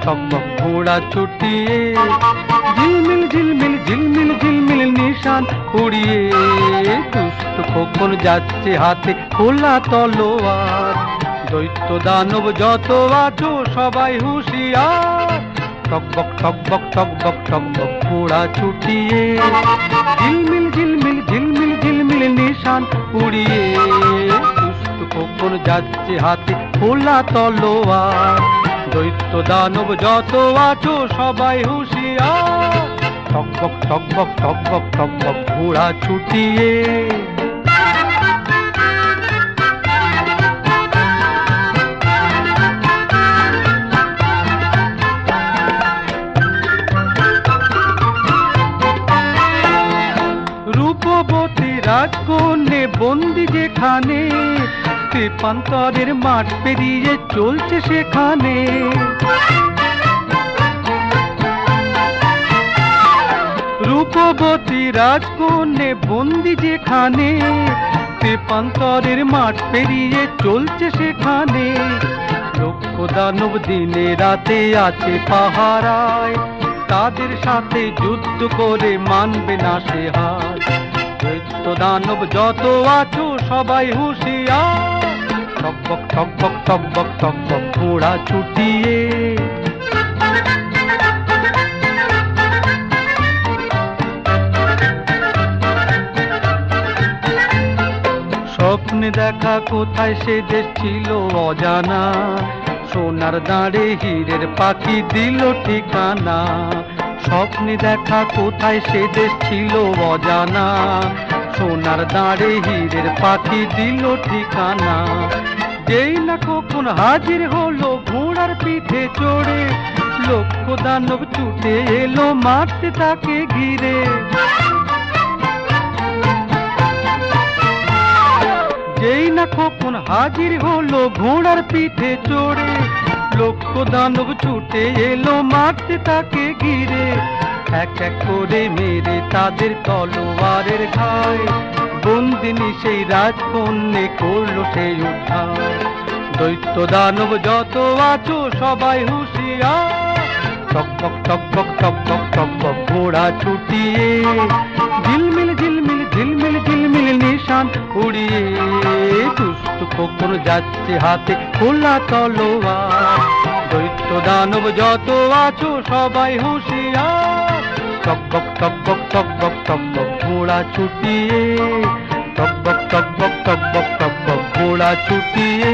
টকবক ঘোড়া ছুটিয়ে, ঝিলমিল ঝিলমিল ঝিলমিল ঝিলমিল নিশান উড়িয়ে, দুষ্ট খোকন যাচ্ছে হাতে খোলা তলোয়ার। দৈত্য দানব যত আছো সবাই হুঁশিয়ার, টকবক টকবক টকবক টকবক ঘোড়া ছুটিয়ে, ঝিলমিল ঝিলমিল ঝিলমিল ঝিলমিল নিশান উড়িয়ে, দুষ্ট খোকন যাচ্ছে হাতে খোলা তলোয়ার। দৈত্য দানব যত আছো সবাই হুঁশিয়ার, টকবক টকবক টকবক টকবক ঘোড়া ছুটিয়ে। রূপবতী রাজকন্যে বন্দি যেখানে, তেপান্তরের মাঠ পেরিয়ে চলছে সেখানে। রূপবতী রাজকন্যে বন্দি যেখানে, তেপান্তরের মাঠ পেরিয়ে চলছে সেখানে। লক্ষ দানব দিনে রাতে আছে পাহারায়, তাদের সাথে যুদ্ধ করে মানবে না সে হার। দৈত্য দানব যত আছো সবাই হুঁশিয়ার, টকবক টকবক টকবক টকবক ঘোড়া ছুটিয়ে। স্বপ্নে দেখা কোথায় সে দেশ ছিল অজানা, সোনার দাঁড়ে হীরের পাখি দিল ঠিকানা। স্বপ্নে দেখা কোথায় সে দেশ ছিল অজানা, সোনার দাঁড়ে হীরের পাখি দিল ঠিকানা। যেই না কখন হাজির হলো ঘোড়ার পিঠে চড়ে, লক্ষ দানব ছুটে এলো মারতে তাকে ঘিরে। যেই না কখন হাজির হলো ঘোড়ার পিঠে চড়ে, লক্ষ দানব ছুটে এলো মারতে তাকে ঘিরে। এক এক করে মেরে তাদের তলোয়ারের ঘায়, বন্দিনী সেই রাজকন্যে করলো সেই উদ্ধার। দৈত্য দানব যত আছো সবাই হুঁশিয়ার, টকবক টকবক টকবক টকবক ঘোড়া ছুটিয়ে, ঝিলমিল ঝিলমিল ঝিলমিল ঝিলমিল নিশান উড়িয়ে, দুষ্ট খোকন যাচ্ছে হাতে খোলা তলোয়ার। দৈত্য দানব যত আছো সবাই হুঁশিয়ার, টকবক টকবক টকবক টকবক ঘোড়া ছুটিয়ে, টকবক টকবক টকবক টকবক ঘোড়া ছুটিয়ে।